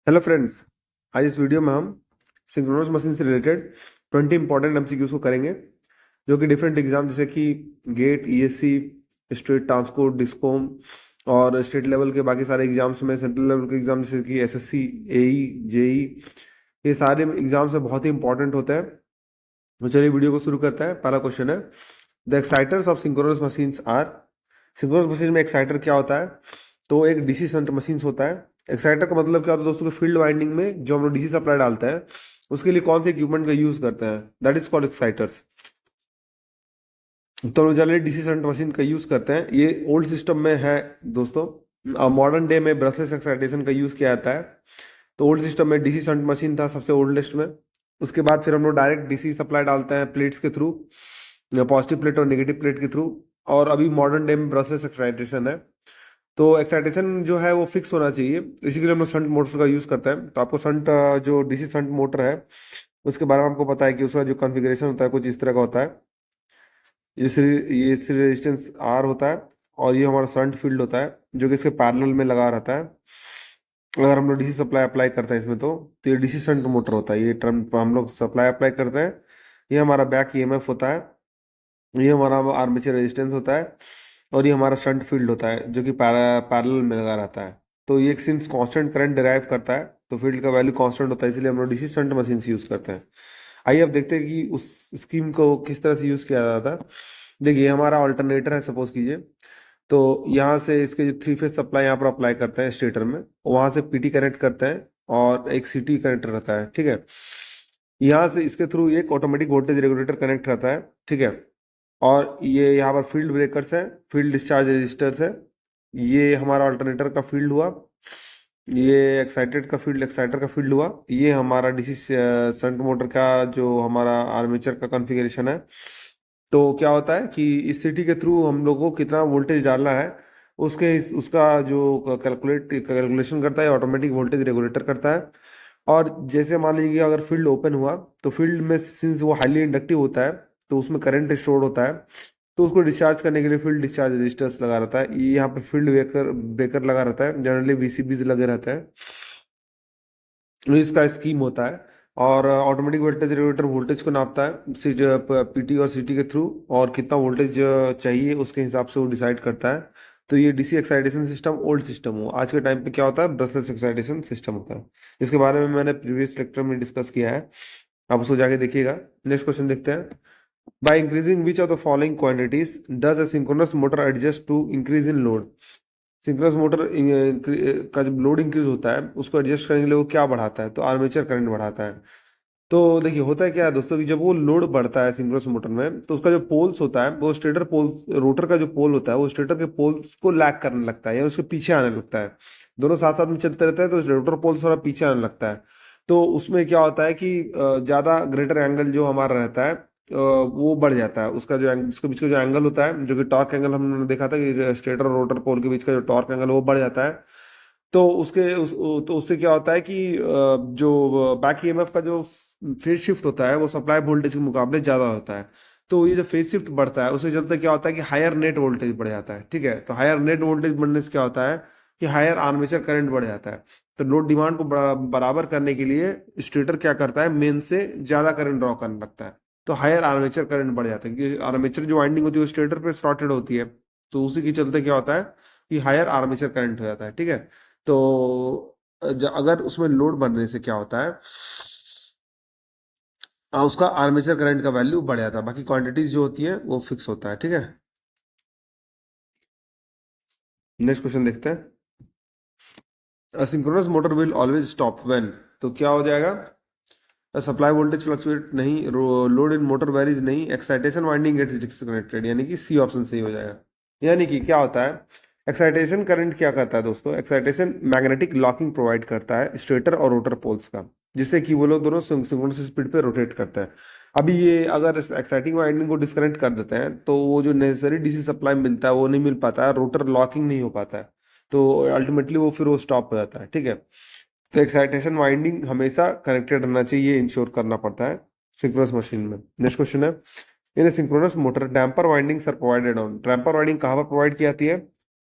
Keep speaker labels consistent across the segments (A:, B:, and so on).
A: Hello friends. आज इस video में हम सिंक्रोनस मशीन से रिलेटेड 20 इंपॉर्टेंट एमसीक्यूज को करेंगे, जो कि डिफरेंट एग्जाम जैसे कि गेट, ईएससी, स्टेट ट्रांसकोट, डिस्कॉम और स्टेट लेवल के बाकी सारे एग्जाम्स में, सेंट्रल लेवल के एग्जाम जैसे कि एसएससी, एई, जेई, ये सारे एग्जाम्स में बहुत ही इंपॉर्टेंट होते हैं। तो चलिए वीडियो को शुरू करते हैं। पहला क्वेश्चन है, the exciters of synchronous machines are. Synchronous machine में एक्साइटर क्या होता है? तो एक डीसी शंट मशीन्स होता है। एक्साइटर का मतलब क्या होता है दोस्तों? कि फील्ड वाइंडिंग में जो हम लोग डीसी सप्लाई डालते हैं, उसके लिए कौन से इक्विपमेंट का यूज करते हैं, दैट इज कॉल्ड एक्साइटर्स। तो हम लोग जनरली डीसी शंट मशीन का यूज करते हैं। ये ओल्ड सिस्टम में है दोस्तों। मॉडर्न डे में ब्रशलेस एक्साइटेशन का यूज किया जाता है। तो ओल्ड सिस्टम में डीसी शंट मशीन था सबसे ओल्डेस्ट में। उसके बाद फिर हम लोग डायरेक्ट डीसी सप्लाई डालते हैं प्लेट्स के थ्रू, पॉजिटिव प्लेट और नेगेटिव प्लेट के थ्रू। और अभी मॉडर्न डे में ब्रशलेस एक्साइटेशन है। तो एक्साइटेशन जो है वो फिक्स होना चाहिए, इसी के लिए हम लोग शंट मोटर का यूज करते हैं। तो आपको शंट जो डीसी शंट मोटर है उसके बारे में आपको पता है कि उसका जो कॉन्फ़िगरेशन होता है कुछ इस तरह का होता है। ये रेजिस्टेंस आर होता है और ये हमारा शंट फील्ड होता है जो कि इसके पैरेलल में लगा रहता है। अगर हम लोग डीसी सप्लाई अप्लाई करते हैं इसमें तो ये डीसी शंट मोटर होता है। ये टर्म हम लोग सप्लाई अप्लाई करते हैं। ये हमारा बैक ईएमएफ होता है। ये हमारा आर्मेचर रेजिस्टेंस होता है। और ये हमारा शंट फील्ड होता है जो कि पैरेलल में लगा रहता है। तो ये सिंस कांस्टेंट करंट डिराइव करता है तो फील्ड का वैल्यू कांस्टेंट होता है, इसलिए हम लोग डीसी शंट मशीन यूज करते हैं। आइए अब देखते हैं कि उस स्कीम को किस तरह से यूज किया जाता है। देखिए, हमारा ऑल्टरनेटर है सपोज कीजिए। तो यहाँ से इसके जो थ्री फेज सप्लाई यहाँ पर अप्लाई करते हैं स्टेटर में, वहां से पीटी कनेक्ट करते हैं और एक सीटी कनेक्ट रहता है, ठीक है। यहाँ से इसके थ्रू एक ऑटोमेटिक वोल्टेज रेगुलेटर कनेक्ट रहता है, ठीक है। और ये यहाँ पर फील्ड ब्रेकर्स है, फील्ड डिस्चार्ज रजिस्टर्स है। ये हमारा अल्टरनेटर का फील्ड हुआ। ये एक्साइटर का फील्ड हुआ। ये हमारा डीसी शंट मोटर का जो हमारा आर्मेचर का कॉन्फ़िगरेशन है। तो क्या होता है कि इस सिटी के थ्रू हम लोगों को कितना वोल्टेज डालना है उसका जो कैलकुलेशन करता है, ऑटोमेटिक वोल्टेज रेगुलेटर करता है। और जैसे मान लीजिए अगर फील्ड ओपन हुआ तो फील्ड में सिंस वो हाईली इंडक्टिव होता है तो उसमें करंट स्टोर होता है। तो उसको डिस्चार्ज करने के लिए फील्ड डिस्चार्ज रजिस्टर्स लगा रहता है। ये यहाँ पे फील्ड ब्रेकर ब्रेकर लगा रहता है, जनरली वीसीबीज लगे रहते हैं। तो इसका स्कीम होता है। और ऑटोमेटिक वोल्टेज रेगुलेटर वोल्टेज को नापता है पीटी और सीटी के थ्रू, और कितना वोल्टेज चाहिए उसके हिसाब से वो डिसाइड करता है। तो ये DC excitation system old system हो, आज के टाइम पे क्या होता है ब्रशलेस एक्साइटेशन सिस्टम होता है। इसके बारे में मैंने प्रीवियस लेक्चर में डिस्कस किया है, आप उसको जाके देखिएगा। नेक्स्ट क्वेश्चन देखते हैं। By increasing which of the following quantities does a synchronous motor adjust to increase in load. Synchronous motor का जब लोड इंक्रीज होता है उसको एडजस्ट करने के लिए वो क्या बढ़ाता है? तो आर्मेचर करंट बढ़ाता है। तो देखिए, होता है क्या है दोस्तों कि जब वो लोड बढ़ता है सिंक्रोनस मोटर में तो उसका जो पोल्स होता है वो स्टेटर पोल्स, रोटर का जो पोल होता है वो स्टेटर के पोल्स को लैग करने लगता है या उसके पीछे आने लगता है। दोनों साथ साथ में चलते रहते हैं तो रोटर पोल्स थोड़ा पीछे आने लगता है। तो उसमें क्या होता है कि ज्यादा ग्रेटर एंगल जो हमारा रहता है वो बढ़ जाता है। उसका जो उसके बीच का जो एंगल होता है, जो कि टॉर्क एंगल, हमने देखा था कि स्टेटर और रोटर पोल के बीच का जो टॉर्क एंगल वो बढ़ जाता है। तो तो उससे क्या होता है कि जो बैक ईएमएफ का जो फेज शिफ्ट होता है वो सप्लाई वोल्टेज के मुकाबले ज्यादा होता है। तो ये जो फेज शिफ्ट बढ़ता है उससे चलते क्या होता है कि हायर नेट वोल्टेज बढ़ जाता है, ठीक है। तो हायर नेट वोल्टेज बढ़ने से क्या होता है कि हायर आर्मेचर करंट बढ़ जाता है। तो लोड डिमांड को बराबर करने के लिए स्टेटर क्या करता है, मेन से ज्यादा करंट ड्रॉ करने लगता है। तो हायर आर्मेचर करंट बढ़ जाता है क्योंकि आर्मेचर जो वाइंडिंग होती है वो स्टेटर पे स्लॉटेड होती है। तो उसी के चलते क्या होता है कि हायर आर्मेचर करंट हो जाता है, ठीक है। तो अगर उसमें लोड बढ़ने से क्या होता है, उसका आर्मेचर करंट का वैल्यू बढ़ जाता है, बाकी क्वांटिटीज जो होती है वो फिक्स होता है, ठीक है। नेक्स्ट क्वेश्चन देखते हैं। Synchronous motor will always stop when. तो क्या हो जाएगा? सप्लाई वोल्टेज फ्लक्चुएट नहीं, लोड इन मोटर वेरीज नहीं, एक्साइटेशन वाइंडिंग गेट्स डिस्कनेक्टेड, यानी कि सी ऑप्शन सही हो जाएगा। यानी कि क्या होता है, एक्साइटेशन करंट क्या करता है दोस्तों? एक्साइटेशन मैग्नेटिक लॉकिंग प्रोवाइड करता है स्टेटर और रोटर पोल्स का, जिससे कि वो लोग दोनों सिंक्रोनस स्पीड पे रोटेट करते हैं। अभी ये अगर एक्साइटिंग वाइंडिंग को डिस्कनेक्ट कर देते हैं तो वो जो नेसेसरी डीसी सप्लाई मिलता है वो नहीं मिल पाता है, रोटर लॉकिंग नहीं हो पाता है। तो अल्टीमेटली वो फिर वो स्टॉप हो जाता है, ठीक है। तो एक्साइटेशन वाइंडिंग हमेशा कनेक्टेड रहना चाहिए, इंश्योर करना पड़ता है सिंक्रोनस मशीन में। नेक्स्ट क्वेश्चन है, in synchronous motor damper windings are provided on. Damper winding कहाँ पर प्रोवाइड की जाती है?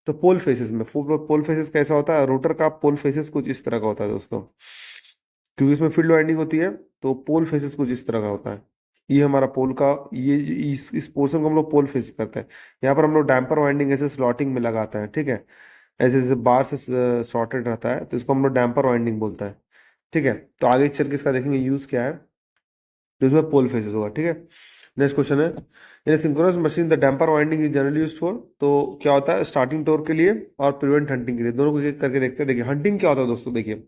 A: तो पोल फेसेस में पोल फेसेस कैसा होता है, रोटर का पोल फेसेस कुछ इस तरह का होता है दोस्तों, क्योंकि इसमें फील्ड वाइंडिंग होती है, तो पोल फेसेस कुछ इस तरह का होता है। ये हमारा पोल का, ये इस पोर्शन को हम लोग पोल फेस करते हैं। यहाँ पर हम लोग डैम्पर वाइंडिंग ऐसे स्लॉटिंग में लगाते हैं, ठीक है, ऐसे जैसे बार से शॉर्टेड रहता है, तो इसको हम लोग डैम्पर वाइंडिंग बोलता है, ठीक है। तो आगे चल के इसका देखेंगे यूज क्या है, तो इसमें पोल फेसेस होगा, ठीक है। नेक्स्ट क्वेश्चन है, in synchronous machine the damper winding is generally used for, तो क्या होता है, स्टार्टिंग टॉर्क के लिए और प्रिवेंट हंटिंग के लिए, दोनों को एक एक करके देखते हैं। देखिए हंटिंग क्या होता है दोस्तों, देखिए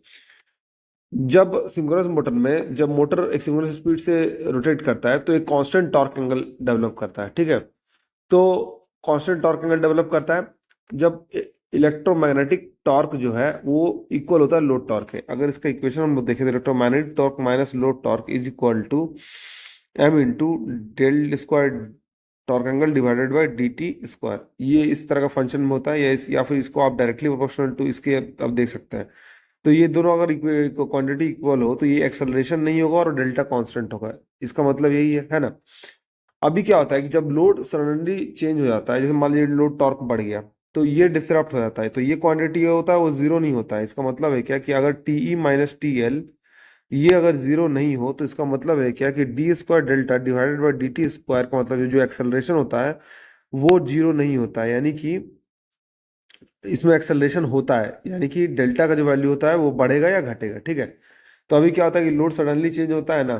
A: जब सिंक्रोनस मोटर में, जब मोटर एक सिंक्रोनस स्पीड से रोटेट करता है तो एक कांस्टेंट टॉर्क एंगल डेवलप करता है, ठीक है। तो कांस्टेंट टॉर्क एंगल डेवलप करता है जब इलेक्ट्रोमैग्नेटिक टॉर्क जो है वो इक्वल होता है लोड टॉर्क है। अगर इसका इक्वेशन हम लोग देखें तो electromagnetic torque minus load torque is equal to M into del square torque angle divided by D T square. ये इस तरह का फंक्शन में होता है, या फिर इसको आप डायरेक्टली प्रोपोर्शनल टू इसके आप देख सकते हैं। तो ये दोनों अगर क्वांटिटी इक्वल हो तो ये एक्सेलरेशन नहीं होगा और डेल्टा कांस्टेंट होगा, इसका मतलब यही है ना। अभी क्या होता है कि जब लोड सडनली चेंज हो जाता है, जैसे मान लीजिए लोड टॉर्क बढ़ गया, तो ये डिसरप्ट हो जाता है, तो ये क्वांटिटी होता है वो जीरो नहीं होता है। इसका मतलब है क्या कि अगर T E minus T L ये अगर जीरो नहीं हो, तो इसका मतलब है क्या कि D square delta divided by D T square का मतलब जो एक्सेलरेशन होता है वो जीरो नहीं होता है, यानी कि इसमें एक्सेलरेशन होता है, यानी कि डेल्टा का जो वैल्यू होता है वो बढ़ेगा या घटेगा, ठीक है। तो अभी क्या होता है कि लोड सडनली चेंज होता है ना,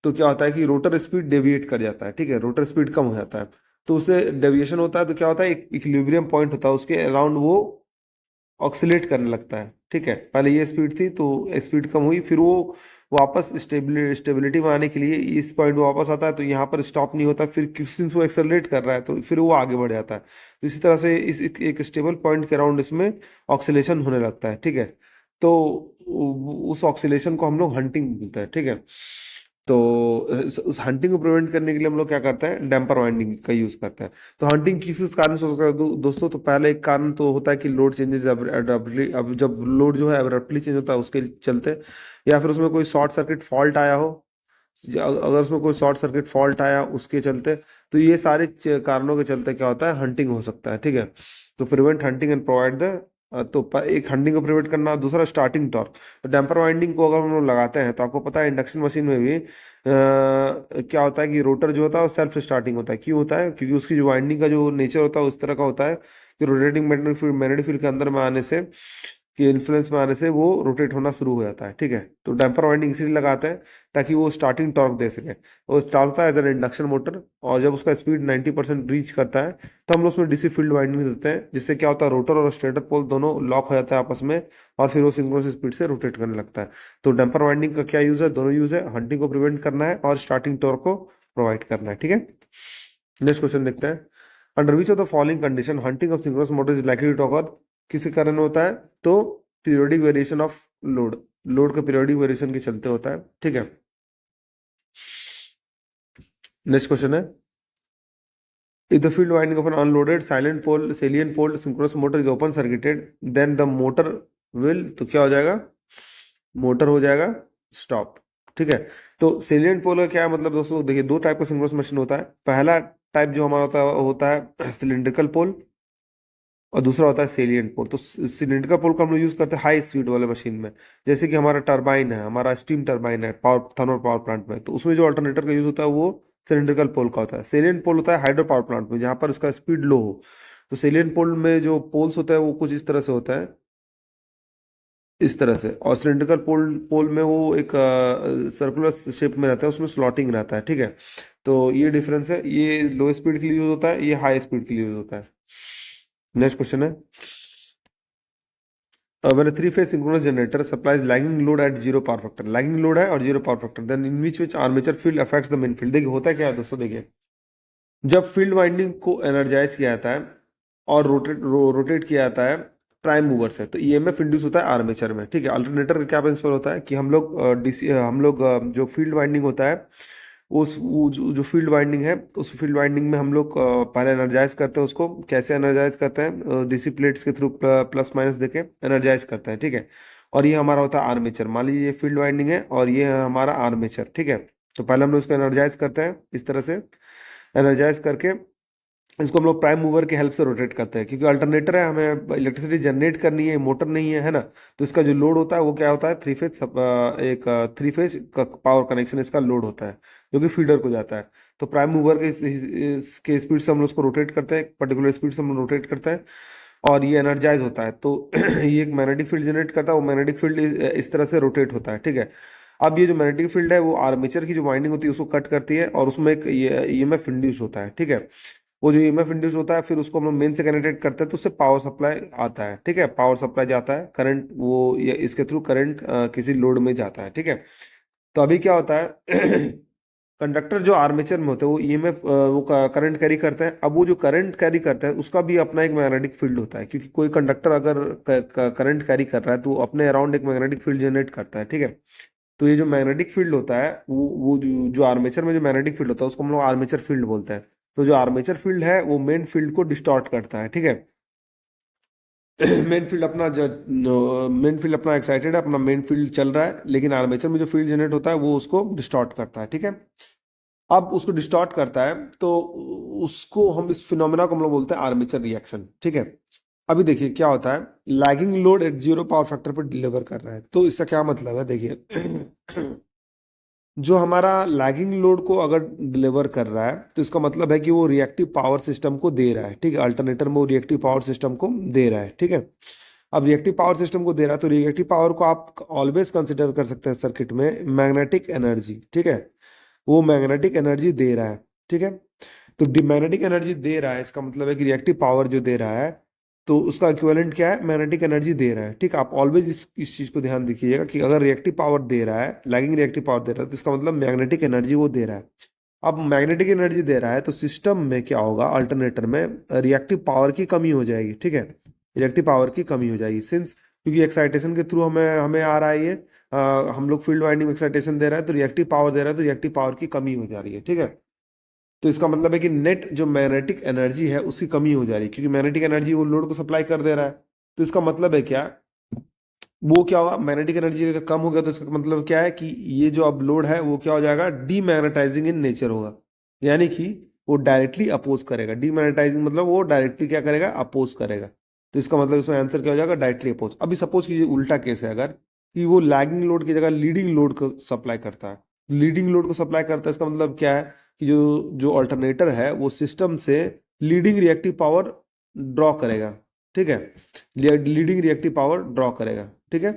A: तो क्या होता है कि रोटर स्पीड डेविएट कर जाता है, ठीक है, रोटर स्पीड कम हो जाता है, तो उससे डेविएशन होता है, तो क्या होता है एक इक्विलिब्रियम पॉइंट होता है, उसके अराउंड वो ऑक्सीलेट करने लगता है, ठीक है। पहले ये स्पीड थी तो स्पीड कम हुई, फिर वो वापस स्टेबिलिटी में आने के लिए इस पॉइंट पे वापस आता है, तो यहाँ पर स्टॉप नहीं होता, फिर सिंस वो एक्सेलरेट कर रहा है तो फिर वो आगे बढ़ जाता है। तो इसी तरह से इस एक स्टेबल पॉइंट के अराउंड इसमें ऑक्सीलेशन होने लगता है, ठीक है। तो उस ऑक्सीलेशन को हम लोग हंटिंग बोलते हैं, ठीक है। तो उस हंटिंग को प्रिवेंट करने के लिए हम लोग क्या करते हैं, डैम्पर वाइंडिंग का यूज करते हैं। तो हंटिंग किस कारण से हो सकता है दोस्तों, तो पहले एक कारण तो होता है कि लोड चेंजेस अब्रप्टली, अब जब लोड जो है अब्रप्टली चेंज होता है उसके चलते, या फिर उसमें कोई शॉर्ट सर्किट फॉल्ट आया हो, अगर उसमें कोई शॉर्ट सर्किट फॉल्ट आया उसके चलते, तो ये सारे कारणों के चलते क्या होता है, हंटिंग हो सकता है, ठीक है। तो prevent hunting and provide the, एक हंटिंग को प्रिवेंट करना, दूसरा स्टार्टिंग टॉर्क। तो डैम्पर वाइंडिंग को अगर हम लोग लगाते हैं तो आपको पता है इंडक्शन मशीन में भी क्या होता है कि रोटर जो होता है वो सेल्फ स्टार्टिंग होता है। क्यों होता है, क्योंकि उसकी जो वाइंडिंग का जो नेचर होता है उस तरह का होता है कि रोटेटिंग मैग्नेटिक फील्ड के अंदर में आने से, कि इन्फ्लुएंस में आने से वो रोटेट होना शुरू हो जाता है, ठीक है। तो डैम्पर वाइंडिंग इसीलिए लगाते हैं ताकि वो स्टार्टिंग टॉर्क दे सके। वो स्टार्ट होता है एज एन इंडक्शन मोटर, और जब उसका स्पीड 90% रीच करता है तो हम लोग उसमें डीसी फील्ड वाइंडिंग देते हैं, जिससे क्या होता है रोटर और स्टेटर पोल दोनों लॉक हो जाता है आपस में, और फिर वो सिंक्रोनस स्पीड से रोटेट करने लगता है। तो डैम्पर वाइंडिंग का क्या यूज है, दोनों यूज है, हंटिंग को प्रिवेंट करना है और स्टार्टिंग टॉर्क को प्रोवाइड करना है, ठीक है। नेक्स्ट क्वेश्चन देखते हैं, under which of the following condition hunting of synchronous motor is likely to occur, किसी कारण होता है, तो periodic variation of load, load का पीरियोडिक वेरिएशन के चलते होता है, ठीक है। नेक्स्ट क्वेश्चन है, if the field winding of an unloaded silent pole salient pole synchronous motor is open circuited then the motor will, तो क्या हो जाएगा, मोटर हो जाएगा स्टॉप, ठीक है। तो सेलियंट पोल का क्या है मतलब दोस्तों, देखिए दो टाइप का सिंक्रोनस मशीन होता है। पहला टाइप जो हमारा होता है सिलिंड्रिकल पोल, और दूसरा होता है सेलियंट पोल। तो सिलिंड्रिकल पोल का हम लोग यूज करते हैं हाई स्पीड वाले मशीन में, जैसे कि हमारा टरबाइन है, हमारा स्टीम टरबाइन है पावर थर्मल पावर प्लांट में, तो उसमें जो अल्टरनेटर का यूज होता है वो सिलिंड्रिकल पोल का होता है। सेलियंट पोल होता है हाइड्रो पावर प्लांट में, जहाँ पर उसका स्पीड लो हो। तो सेलियंट पोल में जो पोल्स होता है वो कुछ इस तरह से होता है, इस तरह से, और सिलिंड्रिकल पोल पोल में वो एक सर्कुलर शेप में रहता है, उसमें स्लॉटिंग रहता है, ठीक है। तो ये डिफरेंस है, ये लो स्पीड के लिए यूज होता है, ये हाई स्पीड के लिए यूज होता है। नेक्स्ट क्वेश्चन है, when a three-phase synchronous generator supplies lagging load at zero power factor, lagging load है और zero power factor, then in which armature field affects the main field। देखिए होता क्या है दोस्तों, देखिए जब फील्ड वाइंडिंग को एनर्जाइज किया जाता है और रोटेट किया जाता है प्राइम मूवर से, तो ईएमएफ इंड्यूस होता है आर्मेचर में, ठीक है। अल्टरनेटर का क्या प्रिंसिपल होता है कि हम लोग डीसी हम लोग जो फील्ड वाइंडिंग होता है उस वो जो फील्ड वाइंडिंग है, उस फील्ड वाइंडिंग में हम लोग पहले एनर्जाइज करते हैं उसको। कैसे एनर्जाइज करते हैं, डीसी प्लेट्स के थ्रू प्लस माइनस देके एनर्जाइज करते हैं, ठीक है। और ये हमारा होता है आर्मेचर, मान लीजिए ये फील्ड वाइंडिंग है और ये है हमारा आर्मेचर, ठीक है। तो पहले हम लोग इसको एनर्जाइज करते हैं इस तरह से, एनर्जाइज करके इसको हम लोग प्राइम मूवर के हेल्प से रोटेट करते हैं, क्योंकि अल्टरनेटर है, हमें इलेक्ट्रिसिटी जनरेट करनी है, मोटर नहीं है ना। तो इसका जो लोड होता है वो क्या होता है, थ्री फेज का पावर कनेक्शन इसका लोड होता है, जो कि फीडर को जाता है। तो प्राइम मूवर के स्पीड से हम लोग उसको रोटेट करते हैं, पर्टिकुलर स्पीड से हम लोग रोटेट करते हैं, और ये एनर्जाइज होता है। तो ये एक मैग्नेटिक फील्ड जनरेट करता है, वो मैग्नेटिक फील्ड इस तरह से रोटेट होता है, ठीक है। अब ये जो मैग्नेटिक फील्ड है वो आर्मेचर की जो वाइंडिंग होती है उसको कट करती है, और उसमें एक ईएमएफ इंड्यूस होता है, ठीक है। वो जो ईएमएफ इंड्यूस होता है फिर उसको हम लोग मेन से कनेक्टेड करते हैं, तो उससे पावर सप्लाई आता है, ठीक है। पावर सप्लाई जाता है, करंट वो ये इसके थ्रू करंट किसी लोड में जाता है, ठीक है। तो अभी क्या होता है कंडक्टर जो आर्मेचर में होते हैं वो ईएमएफ वो करंट कैरी करते हैं। अब वो जो करंट कैरी करता है उसका भी अपना एक मैग्नेटिक फील्ड होता है, क्योंकि कोई कंडक्टर अगर करंट कैरी कर रहा है तो वो अपने अराउंड एक मैग्नेटिक फील्ड जनरेट करता है, ठीक है। तो ये जो मैग्नेटिक फील्ड होता है वो जो आर्मेचर में जो मैग्नेटिक फील्ड होता है उसको हम लोग आर्मेचर फील्ड बोलते हैं। तो जो आर्मेचर फील्ड है वो मेन फील्ड को डिस्टॉर्ट करता है, ठीक है। मेन फील्ड अपना एक्साइटेड है, अपना मेन फील्ड चल रहा है, लेकिन आर्मेचर में जो फील्ड जनरेट होता है वो उसको डिस्टॉर्ट करता है, ठीक है। अब उसको डिस्टॉर्ट करता है तो उसको हम इस फिनोमेना को हम लोग बोलते हैं आर्मेचर रिएक्शन, ठीक है। अभी देखिए क्या होता है, lagging load at zero power factor पर डिलीवर कर रहा है। तो इसका क्या मतलब है, देखिए जो हमारा लैगिंग लोड को अगर डिलीवर कर रहा है तो इसका मतलब है कि वो रिएक्टिव पावर सिस्टम को दे रहा है, ठीक है। अल्टरनेटर में वो रिएक्टिव पावर सिस्टम को दे रहा है, ठीक है। अब रिएक्टिव पावर सिस्टम को दे रहा है तो रिएक्टिव पावर को आप ऑलवेज कंसिडर कर सकते हैं सर्किट में मैग्नेटिक एनर्जी, ठीक है। वो मैग्नेटिक एनर्जी दे रहा है, ठीक है। तो मैग्नेटिक एनर्जी दे रहा है, इसका मतलब है कि रिएक्टिव पावर जो दे रहा है तो उसका इक्विवेलेंट क्या है, मैग्नेटिक एनर्जी दे रहा है, ठीक है। आप ऑलवेज इस चीज को ध्यान रखिएगा कि अगर रिएक्टिव पावर दे रहा है, लैगिंग रिएक्टिव पावर दे रहा है, तो इसका मतलब मैग्नेटिक एनर्जी वो दे रहा है। अब मैग्नेटिक एनर्जी दे रहा है तो सिस्टम में क्या होगा, अल्टरनेटर में रिएक्टिव पावर की कमी हो जाएगी, ठीक है। रिएक्टिव पावर की कमी हो जाएगी सिंस क्योंकि एक्साइटेशन के थ्रू हमें हमें आ रहा है ये हम लोग फील्ड वाइंडिंग एक्साइटेशन दे रहा है तो रिएक्टिव पावर दे रहा है, तो रिएक्टिव पावर की कमी हो जा रही है, ठीक है। तो इसका मतलब है कि नेट जो मैग्नेटिक एनर्जी है उसकी कमी हो जा रही है, क्योंकि मैग्नेटिक एनर्जी वो लोड को सप्लाई कर दे रहा है। तो इसका मतलब है क्या, वो क्या होगा, मैग्नेटिक एनर्जी अगर कम हो गया तो इसका मतलब क्या है कि ये जो अब लोड है वो क्या हो जाएगा, डीमैग्नेटाइजिंग इन नेचर होगा। यानी कि वो डायरेक्टली अपोज करेगा, डीमैग्नेटाइजिंग मतलब वो डायरेक्टली क्या करेगा, अपोज करेगा। तो इसका मतलब इसमें आंसर क्या हो जाएगा, डायरेक्टली अपोज। अभी सपोज कीजिए उल्टा केस है अगर, कि वो लैगिंग लोड की जगह लीडिंग लोड को सप्लाई करता है। लीडिंग लोड को सप्लाई करता है इसका मतलब क्या है कि जो जो अल्टरनेटर है वो सिस्टम से लीडिंग रिएक्टिव पावर ड्रॉ करेगा, ठीक है। लीडिंग रिएक्टिव पावर ड्रॉ करेगा, ठीक है।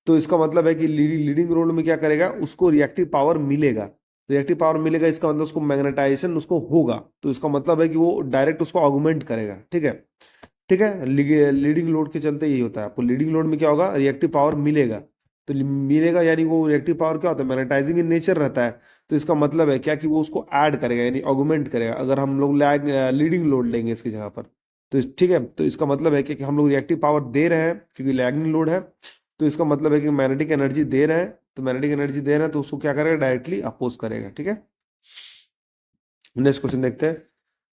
A: तो इसका मतलब है कि लीडिंग रोड में क्या करेगा, उसको रिएक्टिव पावर मिलेगा। रिएक्टिव पावर मिलेगा इसका मतलब उसको मैग्नेटाइजेशन उसको होगा, तो इसका मतलब है कि वो डायरेक्ट उसको ऑगमेंट करेगा, ठीक है। ठीक है, लीडिंग लोड के चलते यही होता है, आपको लीडिंग लोड में क्या होगा, रिएक्टिव पावर मिलेगा। तो मिलेगा यानी वो रिएक्टिव पावर क्या होता है, मैग्नेटाइजिंग इन नेचर रहता है। तो इसका मतलब है क्या कि वो उसको ऐड करेगा यानी ऑगमेंट करेगा, अगर हम लोग लीडिंग लोड लेंगे इसकी जगह पर। तो ठीक है, तो इसका मतलब है कि हम लोग रिएक्टिव पावर दे रहे हैं क्योंकि लैगिंग लोड है। तो इसका मतलब है कि मैग्नेटिक एनर्जी दे रहे हैं, तो मैग्नेटिक एनर्जी दे रहे हैं तो उसको क्या करेगा, डायरेक्टली अपोज करेगा, ठीक है। नेक्स्ट क्वेश्चन देखते हैं।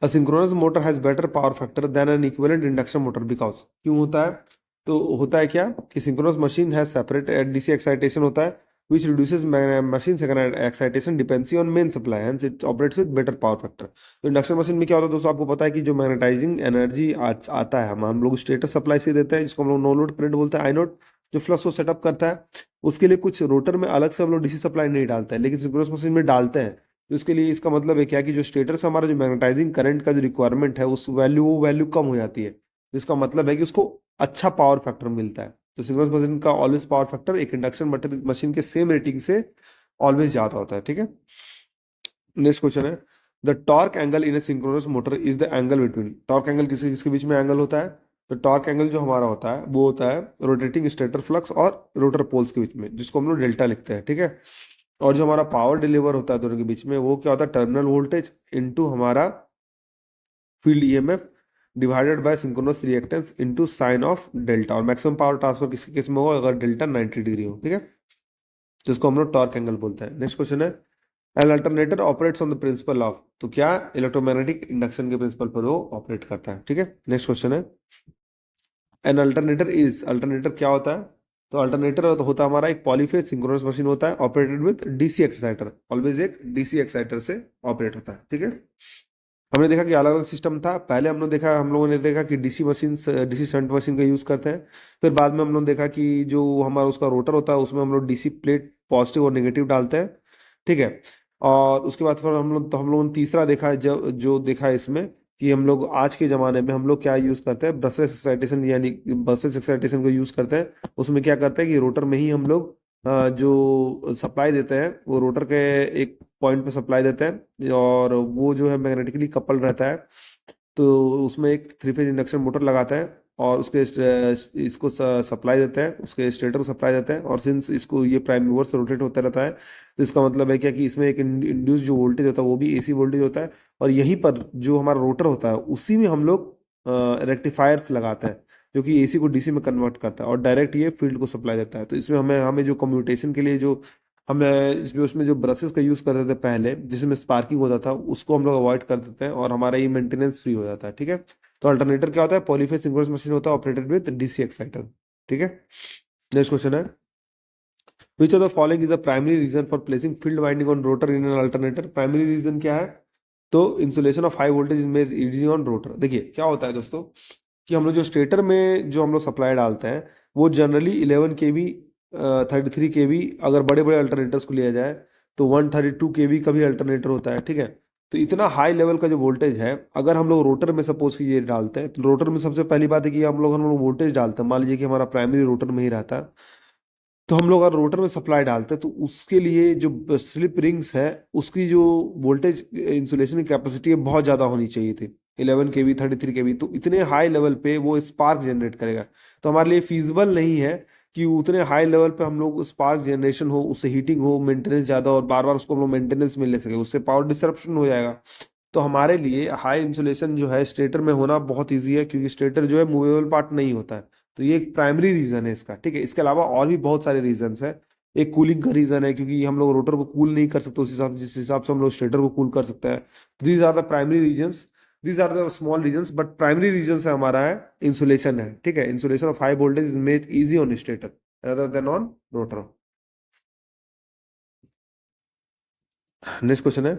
A: A synchronous motor has better power factor than an equivalent induction motor because, क्यों होता है, तो होता है क्या कि synchronous machine has separate DC excitation होता है which reduces machine second excitation dependency on main supply hence it operates with better power factor। तो इंडक्शन मशीन में क्या होता है दोस्तों, आपको पता है कि जो मैग्नेटाइजिंग एनर्जी आता है हम लोग स्टेटर सप्लाई से देते हैं, जिसको हम लोग नो लोड करंट बोलते हैं, आई नोट, जो फ्लक्स को सेटअप करता है। उसके लिए कुछ रोटर में अलग से हम लोग डीसी सप्लाई नहीं डालते हैं, लेकिन सिंक्रोनस मशीन में डालते हैं। तो इसके लिए इसका मतलब है क्या कि जो स्टेटर से हमारा जो मैग्नेटाइजिंग करंट का जो रिक्वायरमेंट है उस वैल्यू वो वैल्यू कम हो जाती है, जिसका मतलब है कि उसको अच्छा पावर फैक्टर मिलता है। तो सिंक्रोनस मशीन का ऑलवेज पावर फैक्टर एक इंडक्शन मशीन के सेम रेटिंग से ऑलवेज ज्यादा होता है, ठीक है। नेक्स्ट क्वेश्चन है, the torque angle in a synchronous motor is the angle between, torque angle किसके किसके बीच में एंगल होता है, तो टॉर्क एंगल जो हमारा होता है वो होता है रोटेटिंग स्टेटर फ्लक्स और रोटर पोल्स के बीच में, जिसको हम लोग डेल्टा लिखते हैं, ठीक है। और जो हमारा पावर डिलीवर होता है दोनों के बीच में वो क्या होता है, टर्मिनल वोल्टेज इनटू हमारा field EMF divided by synchronous reactance into sine of delta, और मैक्सिमम पावर ट्रांसफर किसके केस में होगा, अगर डेल्टा 90 डिग्री हो, ठीक है, जिसको हम लोग टॉर्क एंगल बोलते हैं। नेक्स्ट क्वेश्चन है, an alternator operates on the principle of, तो क्या इलेक्ट्रोमैग्नेटिक इंडक्शन के प्रिंसिपल पर वो ऑपरेट करता है, ठीक है। नेक्स्ट क्वेश्चन है, एन अल्टरनेटर इज, अल्टरनेटर क्या होता है, तो अल्टरनेटर होता है हमारा एक पॉलीफेज सिंक्रोनस मशीन होता है operated with DC exciter, always एक डीसी एक्साइटर से ऑपरेट होता है, ठीक है। हमने देखा कि अलग अलग सिस्टम था। पहले हम लोगों ने देखा कि DC machine, DC shunt machine का यूज़ करते हैं। फिर बाद में हम लोग देखा कि जो हमारा उसका रोटर होता है उसमें हम लोग डीसी प्लेट पॉजिटिव और नेगेटिव डालते हैं, ठीक है। और उसके बाद फिर हम लोगों ने तीसरा देखा है, जो देखा है इसमें कि हम लोग आज के ज़माने में हम लोग क्या यूज़ करते हैं, ब्रशलेस एक्साइटेशन, यानी ब्रशलेस एक्साइटेशन को यूज़ करते हैं। उसमें क्या करते हैं कि रोटर में ही हम लोग जो सप्लाई देते हैं वो रोटर के एक पॉइंट पे सप्लाई देते हैं, और वो जो है मैग्नेटिकली कपल रहता है। तो उसमें एक थ्री फेज इंडक्शन मोटर लगाता है, और इसको सप्लाई देते हैं, उसके स्टेटर को सप्लाई देते हैं। और सिंस इसको ये प्राइम मूवर से रोटेट होता रहता है, तो इसका मतलब है क्या कि इसमें एक इंड्यूस जो वोल्टेज होता है वो भी एसी वोल्टेज होता है। और यहीं पर जो हमारा रोटर होता है उसी में हम लोग रेक्टिफायर्स लगाते हैं, जो कि एसी को डीसी में कन्वर्ट करता है और डायरेक्ट ये फील्ड को सप्लाई देता है। तो इसमें हमें हमें जो कम्यूटेशन के लिए जो हमें उसमें जो ब्रशेस का यूज़ करते थे पहले, जिसमें स्पार्किंग होता था, उसको हम लोग अवॉइड कर देते हैं और हमारा ये मेंटेनेंस फ्री हो जाता है, ठीक है। तो अल्टरनेटर क्या होता है, पॉलीफेज सिंक्रोनस मशीन होता है ऑपरेटेड विद डीसी एक्साइटर, ठीक है। नेक्स्ट क्वेश्चन है, which of the following is the primary reason for placing field winding on rotor in an alternator. Primary reason क्या है, तो insulation of high voltage image easy on rotor. देखिए क्या होता है दोस्तों, कि हम लोग जो स्टेटर में जो हम लोग सप्लाई डालते हैं वो जनरली 11 kV, 33 kV, अगर बड़े बड़े अल्टरनेटर्स को लिया जाए तो 132 kV का भी अल्टरनेटर होता है, ठीक है। तो इतना हाई लेवल का जो वोल्टेज है, अगर हम लोग रोटर में सपोज कि ये डालते हैं, तो रोटर में सबसे पहली बात है कि हम लोग वोल्टेज डालते हैं। मान लीजिए कि हमारा प्राइमरी रोटर में ही रहता है, तो हम लोग अगर रोटर में सप्लाई डालते हैं तो उसके लिए जो स्लिप रिंग्स है, उसकी जो वोल्टेज इंसुलेशन की कैपेसिटी है बहुत ज़्यादा होनी चाहिए थी, 11 kV, 33 kV। तो इतने हाई लेवल पे वो स्पार्क जनरेट करेगा। तो हमारे लिए फीजिबल नहीं है कि उतने हाई लेवल पे हम लोग स्पार्क जनरेशन हो, उससे हीटिंग हो, मेंटेनेंस ज़्यादा, और बार बार उसको हम लोग मेंटेनेंस में ले सके, उससे पावर डिसरप्शन हो जाएगा। तो हमारे लिए हाई इंसुलेशन जो है स्टेटर में होना बहुत ईजी है, क्योंकि स्टेटर जो है मूवेबल पार्ट नहीं होता है। तो ये एक प्राइमरी रीजन है इसका, ठीक है। इसके अलावा और भी बहुत सारे रीजंस है। एक कूलिंग का रीजन है, क्योंकि हम लोग रोटर को कूल नहीं कर सकते उस हिसाब जिस हिसाब से हम लोग स्टेटर को कूल कर सकते हैं। These are the primary reasons, these are the small reasons, but primary reason है हमारा है इंसुलेशन है, ठीक है। Insulation of high voltage is made easy on stator rather than on rotor. Next question है,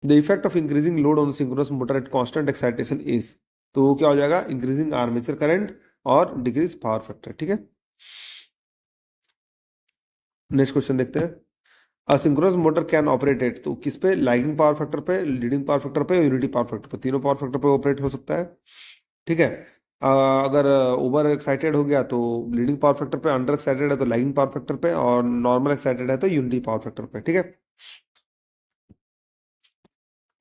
A: the effect of increasing load on synchronous motor at constant excitation is. तो वो क्या हो जाएगा, इंक्रीजिंग आर्मेचर करंट और डिक्रीज पावर फैक्टर, ठीक है। Next question देखते हैं, asynchronous motor can operate at, तो किस पे, लैगिंग पावर फैक्टर पे, लीडिंग पावर फैक्टर पे, यूनिटी पावर फैक्टर पे, तीनों पावर फैक्टर पे ऑपरेट हो सकता है, ठीक है। अगर ओवर एक्साइटेड हो गया तो लीडिंग पावर फैक्टर पे, अंडर एक्साइटेड है तो लैगिंग पावर फैक्टर पे, और नॉर्मल एक्साइटेड है तो यूनिटी पावर फैक्टर पे, ठीक है।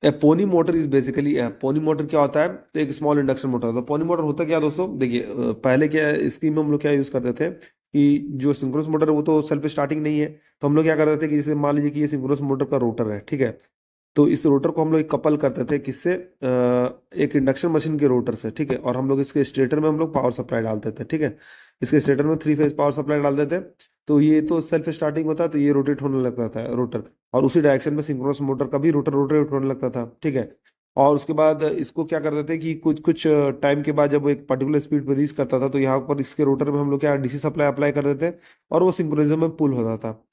A: Pony motor is basically, pony motor क्या होता है, तो एक स्मॉल इंडक्शन मोटर होता है। पोनी मोटर होता क्या है दोस्तों, देखिए पहले क्या स्कीम में हम लोग क्या यूज करते थे कि जो सिंक्रोनस मोटर है वो तो सेल्फ स्टार्टिंग नहीं है, तो हम लोग क्या करते थे कि जैसे मान लीजिए कि ये सिंक्रोनस मोटर का रोटर है, ठीक है। तो इस रोटर को हम लोग कपल करते थे किससे, एक इंडक्शन मशीन के रोटर से, ठीक है। और हम लोग इसके स्टेटर में हम लोग पावर सप्लाई डालते थे, ठीक है। इसके स्टेटर में थ्री फेज पावर सप्लाई डालते थे। तो ये तो सेल्फ स्टार्टिंग होता है, तो ये रोटेट होने लगता था रोटर, और उसी डायरेक्शन में सिंक्रोनस मोटर का भी रोटर रोटेट होने लगता था, ठीक है। और उसके बाद इसको क्या करते थे कि कुछ कुछ टाइम के बाद जब वो एक पर्टिकुलर स्पीड पर रीच करता था, तो यहाँ पर इसके रोटर में हम लोग क्या डीसी सप्लाई अप्लाई कर देते, और वो सिंक्रोनिज्म में पुल होता था।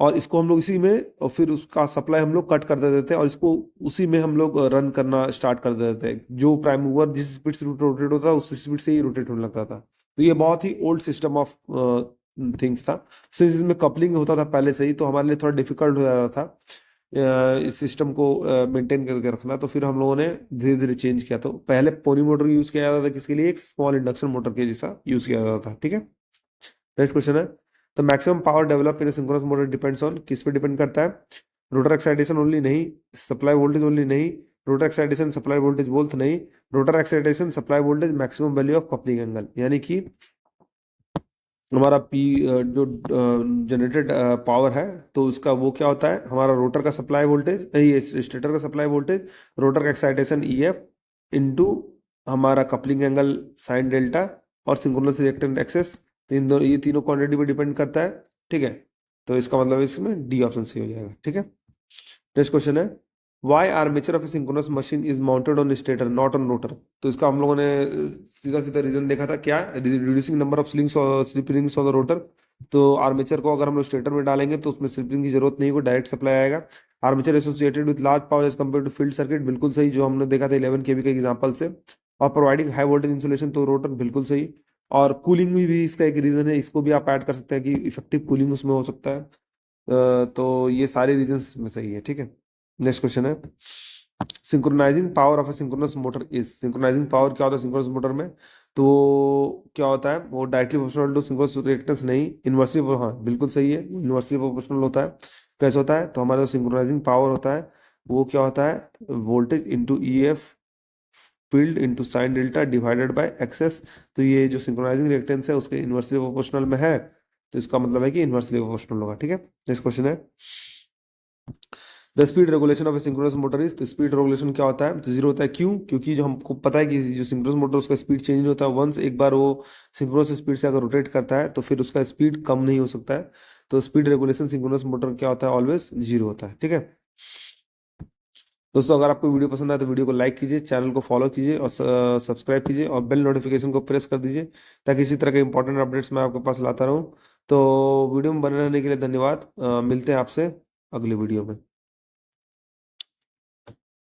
A: और इसको हम लोग इसी में, और फिर उसका सप्लाई हम लोग कट कर देते थे, और इसको उसी में हम लोग रन करना स्टार्ट कर देते थे। जो प्राइम मूवर जिस स्पीड से रोटेट होता था उस स्पीड से ही रोटेट होने लगता था। तो ये बहुत ही ओल्ड सिस्टम ऑफ थिंग्स था। सिंस इसमें कपलिंग होता था पहले से ही, तो हमारे लिए थोड़ा डिफिकल्ट हो जाता था इस सिस्टम को मेंटेन करके रखना। तो फिर हम लोगों ने धीरे धीरे चेंज किया। तो पहले पोनी मोटर यूज किया जाता था किसके लिए, एक स्मॉल इंडक्शन मोटर के जैसा यूज किया जाता था, ठीक है। नेक्स्ट क्वेश्चन है, तो maximum power develop in synchronous motor depends on, किस पे डिपेंड करता है, रोटर एक्साइटेशन ओनली नहीं, सप्लाई वोल्टेज ओनली नहीं, rotor excitation supply voltage both नहीं, rotor excitation supply voltage maximum value of coupling angle. यानी कि हमारा पी जो जनरेटेड पावर है, तो उसका वो क्या होता है, हमारा रोटर का सप्लाई वोल्टेज, ये स्टेटर का सप्लाई वोल्टेज, रोटर का एक्साइटेशन ई एफ इंटू हमारा कपलिंग एंगल साइन डेल्टा, और सिंक्रोनस रिएक्टेंट एक्सेस। ये तीनों क्वांटिटी पे डिपेंड करता है, ठीक है। तो इसका मतलब इसमें डी ऑप्शन सही हो जाएगा, ठीक है। नेक्स्ट क्वेश्चन है, why armature of a synchronous machine is mounted on stator not on rotor. तो इसका हम लोगों ने सीधा सीधा रीजन देखा था, क्या, reducing number of slip rings on the rotor. तो आर्मेचर को अगर हम लोग स्टेटर में डालेंगे तो उसमें स्लिपिंग की जरूरत नहीं, को डायरेक्ट सप्लाई आएगा। Armature associated with large power as compared to field circuit, बिल्कुल सही, जो हमने देखा था 11 केवी के एग्जांपल से। और प्रोवाइडिंग हाई वोल्टेज इंसुलेशन, तो रोटर बिल्कुल सही। और कूलिंग में भी इसका एक रीजन है, इसको भी आप ऐड कर सकते हैं कि इफेक्टिव कूलिंग उसमें हो सकता है। तो ये सारे रीजंस में सही है, ठीक है। नेक्स्ट क्वेश्चन है, synchronising power of a synchronous motor is, synchronising power क्या होता है सिंक्रोनस मोटर में? तो क्या होता है, वो directly proportional to synchronous reactance नहीं, इनवर्सली, हाँ बिल्कुल सही है, इनवर्सली प्रोपोर्शनल होता है। कैसे होता है, तो हमारा जो सिंक्रोनाइजिंग पावर होता है वो क्या होता है, voltage into E F field into sine delta divided by access. तो ये जो सिंक्रोनाइजिंग रिएक्टेंस है उसके इनवर्सली प्रोपोर्शनल में है, तो इसका मतलब है कि इनवर्सली प्रोपोर्शनल होगा, ठीक है। नेक्स्ट क्वेश्चन है, the speed regulation of a synchronous motor is, तो स्पीड रेगुलेशन क्या होता है, तो जीरो होता है, क्यों? क्योंकि जो हमको पता है कि जो सिंक्रोनस मोटर उसका स्पीड चेंज नहीं होता, वंस एक बार वो सिंक्रोनस स्पीड से अगर रोटेट करता है तो फिर उसका स्पीड कम नहीं हो सकता है। तो स्पीड रेगुलेशन सिंक्रोनस मोटर क्या होता है, ऑलवेज जीरो होता है, ठीक है। दोस्तों अगर आपको वीडियो पसंद आए तो वीडियो को लाइक कीजिए, चैनल को फॉलो कीजिए और सब्सक्राइब कीजिए और बेल नोटिफिकेशन को प्रेस कर दीजिए, ताकि इसी तरह के इंपॉर्टेंट अपडेट्स मैं आपके पास लाता रहूं। तो वीडियो में बने रहने के लिए धन्यवाद, मिलते हैं आपसे अगले वीडियो में।